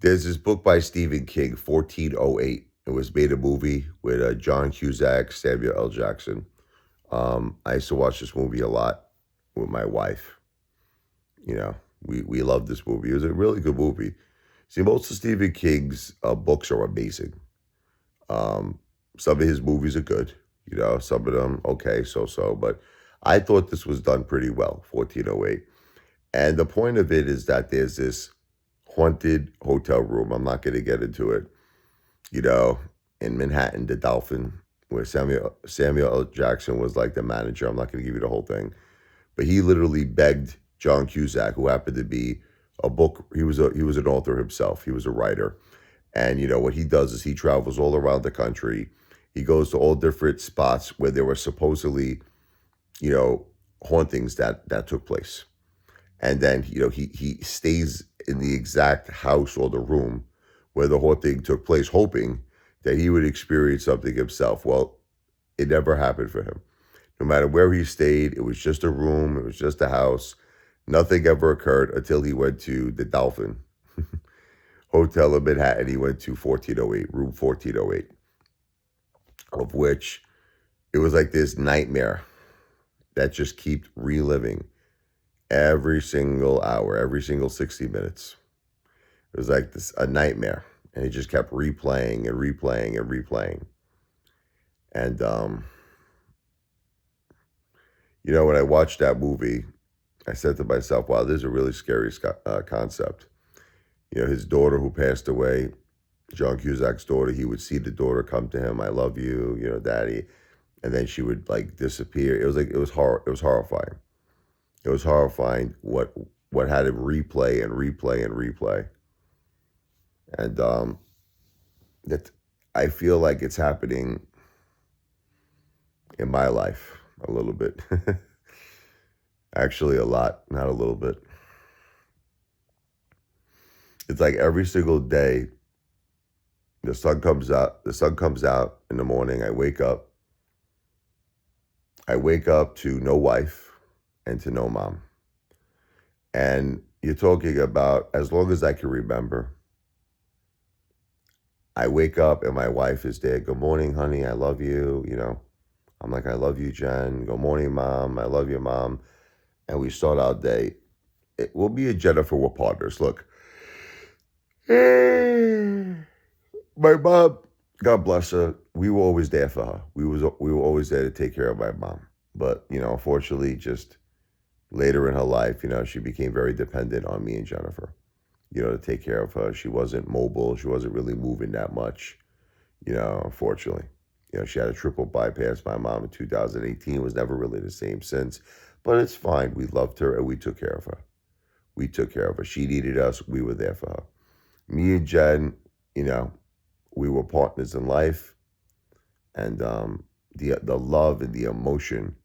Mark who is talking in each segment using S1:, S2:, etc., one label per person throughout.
S1: There's this book by Stephen King, 1408. It was made a movie with John Cusack, Samuel L. Jackson. I used to watch this movie a lot with my wife. You know, we loved this movie. It was a really good movie. See, most of Stephen King's books are amazing. Um, some of his movies are good. Some of them okay, so. But I thought this was done pretty well, 1408. And the point of it is that there's this haunted hotel room. I'm not going to get into it. You know, in Manhattan, the Dolphin, where Samuel L. Jackson was like the manager. I'm not going to give you the whole thing, but he literally begged John Cusack, who happened to be a book. He was an author himself. He was a writer, and what he does is he travels all around the country. He goes to all different spots where there were supposedly, you know, hauntings that took place. And then, he stays in the exact house or the room where the haunting took place, hoping that he would experience something himself. Well, it never happened for him. No matter where he stayed, it was just a room, it was just a house. Nothing ever occurred until he went to the Dolphin Hotel in Manhattan. He went to 1408, room 1408, of which it was like this nightmare that just kept reliving every single hour, every single 60 minutes. It was like a nightmare. And it just kept replaying and replaying and replaying. And, when I watched that movie, I said to myself, wow, this is a really scary concept. His daughter who passed away, John Cusack's daughter, he would see the daughter come to him, I love you, daddy. And then she would like disappear. It was horrifying. It was horrifying what had him replay and replay and replay. And that I feel like it's happening in my life a little bit. Actually, a lot, not a little bit. It's like every single day the sun comes out in the morning. I wake up to no wife and to no mom. And you're talking about, as long as I can remember, I wake up and my wife is there. Good morning, honey. I love you. I'm like, I love you, Jen. Good morning, mom. I love you, mom. And we start our day. We'll be and Jennifer, we're partners. Look, my mom, God bless her, we were always there for her. We were always there to take care of my mom. But, unfortunately, just later in her life, she became very dependent on me and Jennifer, to take care of her. She wasn't mobile. She wasn't really moving that much, unfortunately. She had a triple bypass. My mom in 2018 was never really the same since. But it's fine. We loved her and we took care of her. We took care of her. She needed us. We were there for her. Me and Jen, we were partners in life. And the love and the emotion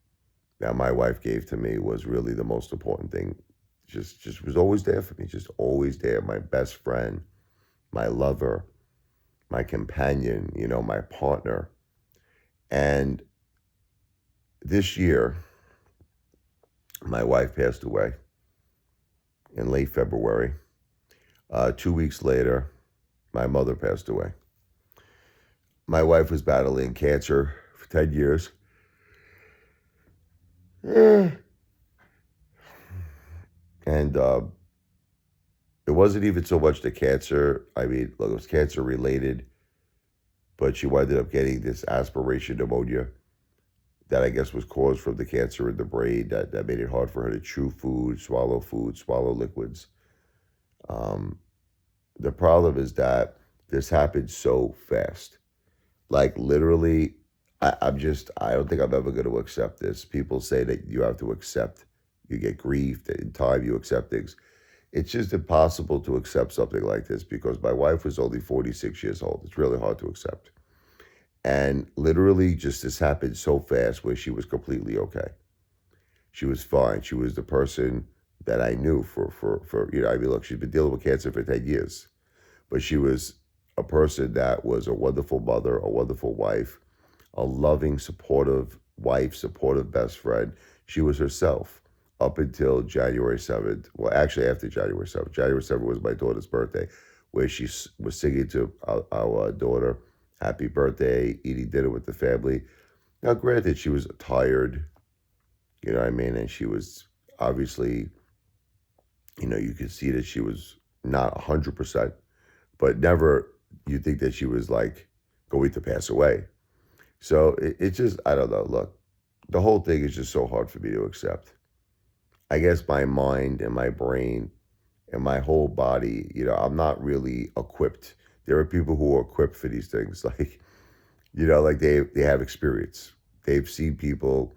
S1: that my wife gave to me was really the most important thing. Just was always there for me. Just always there. My best friend, my lover, my companion, my partner. And this year, my wife passed away in late February. 2 weeks later, my mother passed away. My wife was battling cancer for 10 years. And it wasn't even so much the cancer. I mean, look, it was cancer related, but she ended up getting this aspiration pneumonia that I guess was caused from the cancer in the brain that made it hard for her to chew food, swallow liquids. The problem is that this happened so fast. Like literally, I don't think I'm ever going to accept this. People say that you have to accept, you get grief, that in time you accept things. It's just impossible to accept something like this because my wife was only 46 years old. It's really hard to accept. And literally just this happened so fast where she was completely okay. She was fine. She was the person that I knew for I mean, look, she's been dealing with cancer for 10 years, but she was a person that was a wonderful mother, a wonderful wife, a loving, supportive wife, supportive best friend. She was herself up until January 7th. Well, actually after January 7th. January 7th was my daughter's birthday. where she was singing to our daughter happy birthday, eating dinner with the family. Now, granted, she was tired, you know what I mean? And she was obviously, you could see that she was not 100%, but never you think that she was like going to pass away. So it just, I don't know. Look, the whole thing is just so hard for me to accept. I guess my mind and my brain and my whole body, I'm not really equipped. There are people who are equipped for these things. Like, like they have experience. They've seen people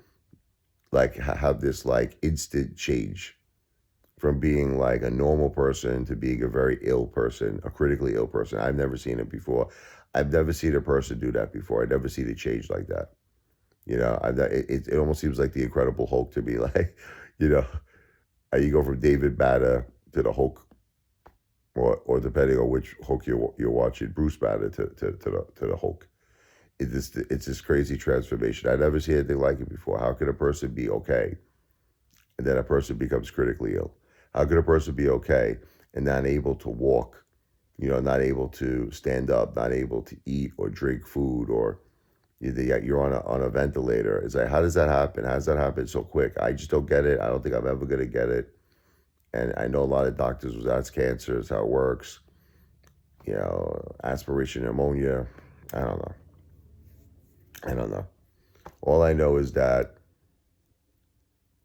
S1: like have this like instant change from being like a normal person to being a very ill person, a critically ill person. I've never seen it before. I've never seen a person do that before. I've never seen it change like that. It almost seems like the Incredible Hulk to me. Like, you know, you go from David Banner to the Hulk, or depending on which Hulk you're watching, Bruce Banner to the Hulk. It's this crazy transformation. I've never seen anything like it before. How can a person be okay and then a person becomes critically ill? How could a person be okay and not able to walk, not able to stand up, not able to eat or drink food, or you're on a ventilator? It's like, how does that happen? How does that happen so quick? I just don't get it. I don't think I'm ever going to get it. And I know a lot of doctors was that's cancer, is how it works. Aspiration pneumonia. I don't know. I don't know. All I know is that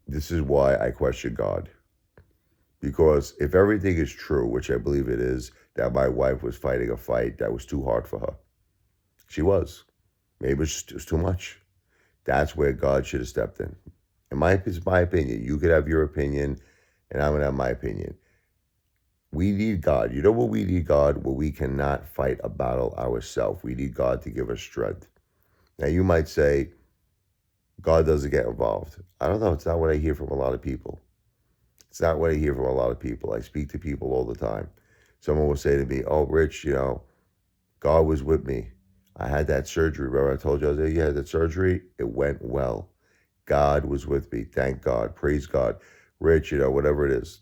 S1: this is why I question God. Because if everything is true, which I believe it is, that my wife was fighting a fight that was too hard for her. She was. Maybe it was too much. That's where God should have stepped in. It's my opinion. You could have your opinion, and I'm going to have my opinion. We need God. You know what we need God? Where we cannot fight a battle ourselves. We need God to give us strength. Now, you might say, God doesn't get involved. I don't know. It's not what I hear from a lot of people. It's not what I hear from a lot of people. I speak to people all the time. Someone will say to me, oh, Rich, God was with me. I had that surgery. Remember I told you I was there? You had that surgery? It went well. God was with me. Thank God. Praise God. Rich, whatever it is.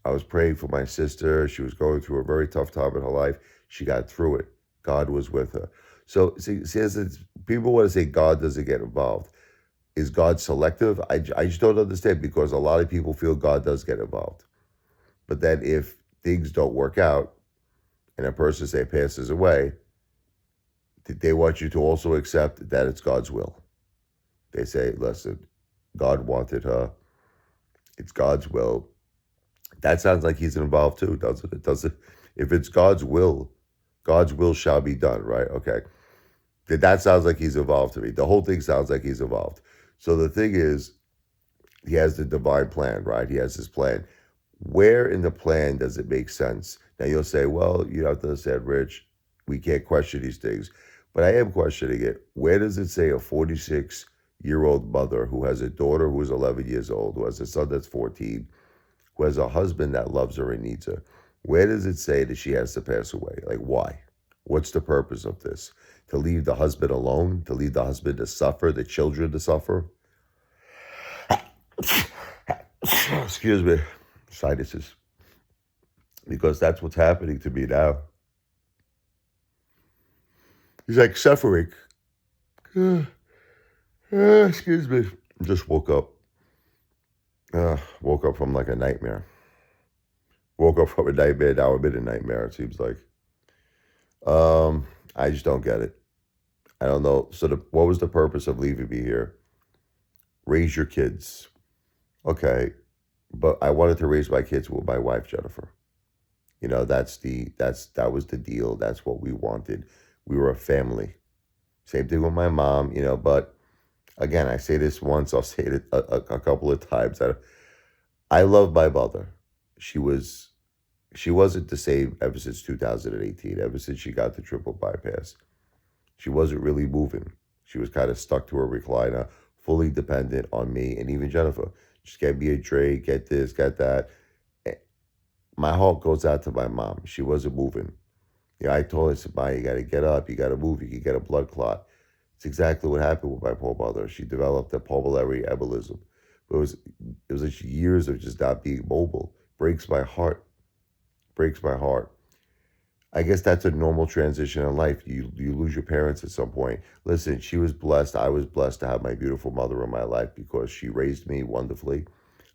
S1: I was praying for my sister. She was going through a very tough time in her life. She got through it. God was with her. So, see people want to say God doesn't get involved. Is God selective? I just don't understand, because a lot of people feel God does get involved. But then if things don't work out and a person, say, passes away, they want you to also accept that it's God's will. They say, listen, God wanted her. It's God's will. That sounds like he's involved too, doesn't it? If it's God's will shall be done, right? Okay. That sounds like he's involved to me. The whole thing sounds like he's involved. So the thing is, he has the divine plan, right? He has his plan. Where in the plan does it make sense? Now you'll say, well, you have to understand, Rich, we can't question these things. But I am questioning it. Where does it say a 46-year-old mother who has a daughter who is 11 years old, who has a son that's 14, who has a husband that loves her and needs her? Where does it say that she has to pass away? Like, why? What's the purpose of this? To leave the husband alone? To leave the husband to suffer? The children to suffer? Excuse me. Sinuses. Because that's what's happening to me now. He's like suffering. Excuse me. Just woke up. Woke up from like a nightmare. Woke up from a nightmare. Now I'm in a nightmare, it seems like. I just don't get it. I don't know. So what was the purpose of leaving me here? Raise your kids. Okay. But I wanted to raise my kids with my wife, Jennifer. That was the deal. That's what we wanted. We were a family. Same thing with my mom, but again, I say this once, I'll say it a couple of times. I love my mother. She wasn't the same ever since 2018, ever since she got the triple bypass. She wasn't really moving. She was kind of stuck to her recliner, fully dependent on me and even Jennifer. Just get me a drink, get this, get that. My heart goes out to my mom. She wasn't moving. I told her, I said, Ma, you got to get up. You got to move. You can get a blood clot. It's exactly what happened with my poor mother. She developed a pulmonary embolism. But it was like years of just not being mobile. Breaks my heart. Breaks my heart. I guess that's a normal transition in life. You lose your parents at some point. Listen, she was blessed. I was blessed to have my beautiful mother in my life because she raised me wonderfully.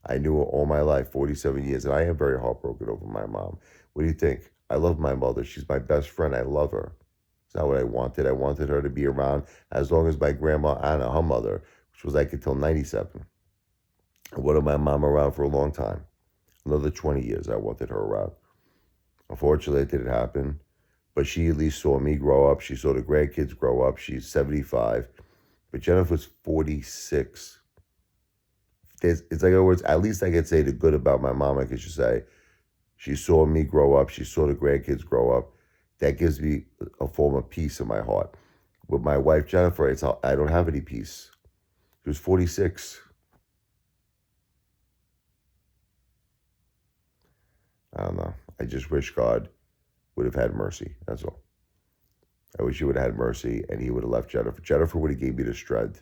S1: I knew her all my life, 47 years, and I am very heartbroken over my mom. What do you think? I love my mother. She's my best friend. I love her. It's not what I wanted. I wanted her to be around as long as my grandma Anna, her mother, which was like until 97. I wanted my mom around for a long time. Another 20 years I wanted her around. Unfortunately, it didn't happen. But she at least saw me grow up. She saw the grandkids grow up. She's 75. But Jennifer's 46. It's like, in other words, at least I could say the good about my mom. I could just say, she saw me grow up. She saw the grandkids grow up. That gives me a form of peace in my heart. With my wife, Jennifer, I don't have any peace. She was 46. I don't know. I just wish God would have had mercy. That's all. I wish he would have had mercy and he would have left Jennifer. Jennifer would have gave me the strength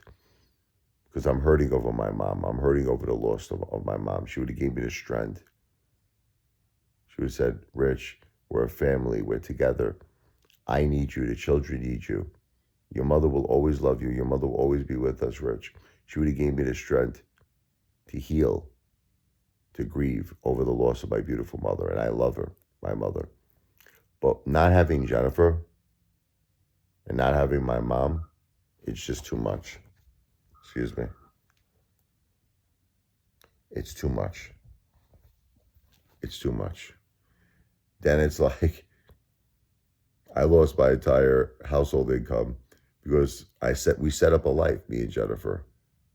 S1: because I'm hurting over my mom. I'm hurting over the loss of my mom. She would have gave me the strength. She would have said, Rich, we're a family. We're together. I need you. The children need you. Your mother will always love you. Your mother will always be with us, Rich. She would have gave me the strength to heal, to grieve over the loss of my beautiful mother. And I love her, my mother. But not having Jennifer and not having my mom, it's just too much. Excuse me. It's too much. It's too much. Then it's like I lost my entire household income because we set up a life, me and Jennifer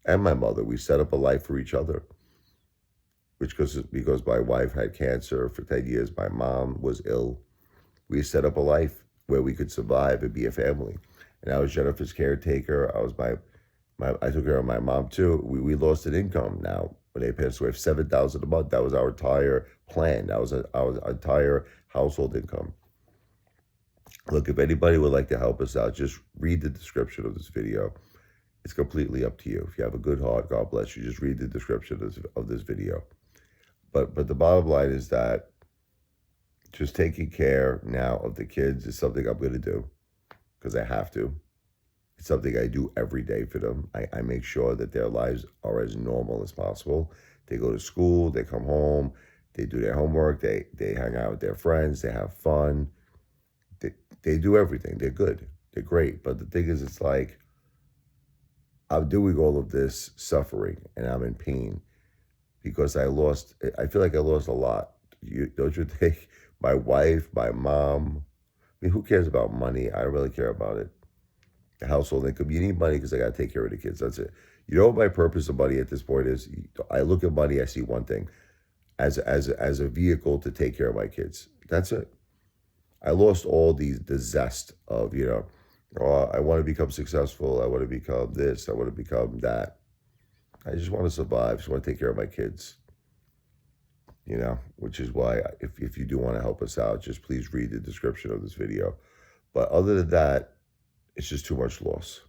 S1: and my mother. We set up a life for each other. Because my wife had cancer for 10 years, my mom was ill. We set up a life where we could survive and be a family. And I was Jennifer's caretaker. I took care of my mom too. We lost an income now when they passed away of $7,000 a month. That was our entire plan. That was our entire household income. Look, if anybody would like to help us out, just read the description of this video. It's completely up to you. If you have a good heart, God bless you. Just read the description of this video. But the bottom line is that just taking care now of the kids is something I'm going to do because I have to. It's something I do every day for them. I make sure that their lives are as normal as possible. They go to school, they come home, they do their homework, they hang out with their friends, they have fun. They do everything. They're good. They're great. But the thing is, it's like I'm doing all of this suffering and I'm in pain because I feel like I lost a lot. Don't you think? My wife, my mom. I mean, who cares about money? I don't really care about it. The household income. You need money because I got to take care of the kids. That's it. You know what my purpose of money at this point is? I look at money, I see one thing. As a vehicle to take care of my kids. That's it. I lost all the zest of, oh, I want to become successful. I want to become this. I want to become that. I just want to survive. I just want to take care of my kids. Which is why if you do want to help us out, just please read the description of this video. But other than that, it's just too much loss.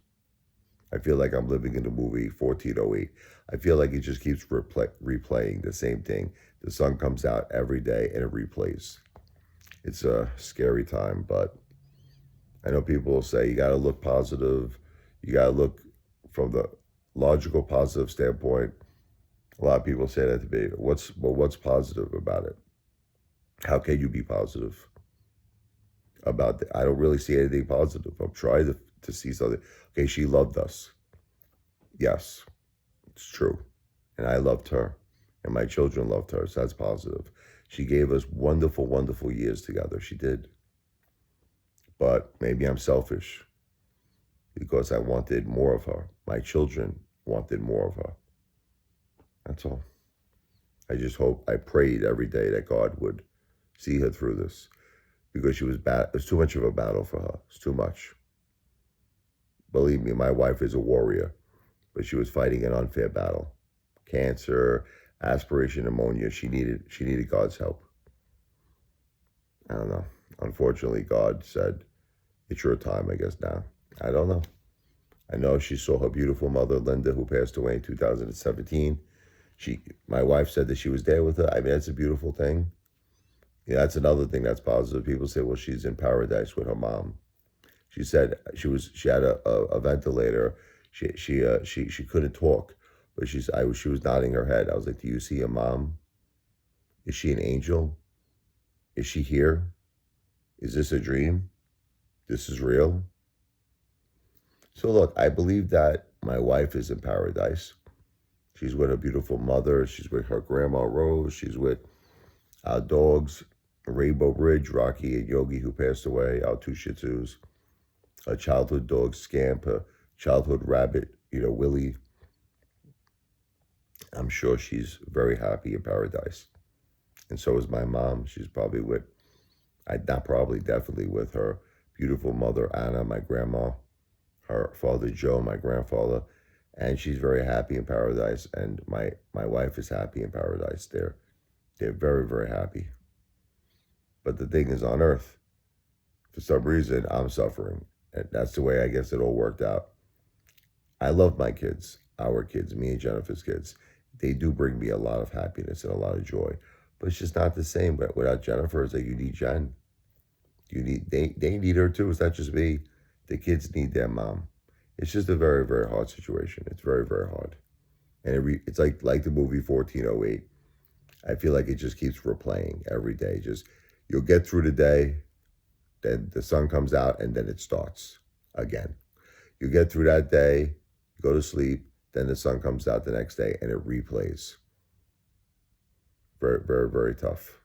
S1: I feel like I'm living in the movie 1408. I feel like it just keeps replaying the same thing. The sun comes out every day and it replays. It's a scary time, but I know people will say you got to look positive. You got to look from the logical positive standpoint. A lot of people say that to me. What's positive about it? How can you be positive about that? I don't really see anything positive. I'm trying to see something. Okay, she loved us. Yes, it's true. And I loved her. And my children loved her. So that's positive. She gave us wonderful, wonderful years together. She did. But maybe I'm selfish because I wanted more of her. My children wanted more of her. That's all. I prayed every day that God would see her through this because it was too much of a battle for her. It's too much. Believe me, my wife is a warrior, but she was fighting an unfair battle. Cancer, aspiration, pneumonia. She needed God's help. I don't know. Unfortunately, God said, it's your time, I guess, now. I don't know. I know she saw her beautiful mother, Linda, who passed away in 2017. My wife said that she was there with her. I mean, that's a beautiful thing. Yeah, that's another thing that's positive. People say, well, she's in paradise with her mom. She said she had a ventilator. She couldn't talk, but she was nodding her head. I was like, do you see a mom? Is she an angel? Is she here? Is this a dream? This is real. So look, I believe that my wife is in paradise. She's with her beautiful mother. She's with her grandma Rose. She's with our dogs, Rainbow Bridge, Rocky and Yogi, who passed away, our two Shih Tzus, a childhood dog, Scamp, a childhood rabbit, Willie. I'm sure she's very happy in paradise. And so is my mom. She's probably not probably, definitely with her beautiful mother, Anna, my grandma, her father, Joe, my grandfather. And she's very happy in paradise. And my wife is happy in paradise. They're very, very happy. But the thing is, on earth, for some reason, I'm suffering. And that's the way I guess it all worked out. I love my kids, our kids, me and Jennifer's kids. They do bring me a lot of happiness and a lot of joy. But it's just not the same. But without Jennifer, it's like you need Jen. They need her too. It's not just me. The kids need their mom. It's just a very, very hard situation. It's very, very hard. And it's like the movie 1408. I feel like it just keeps replaying every day. Just you'll get through the day, then the sun comes out, and then it starts again. You get through that day, go to sleep, then the sun comes out the next day, and it replays. Very, very, very tough.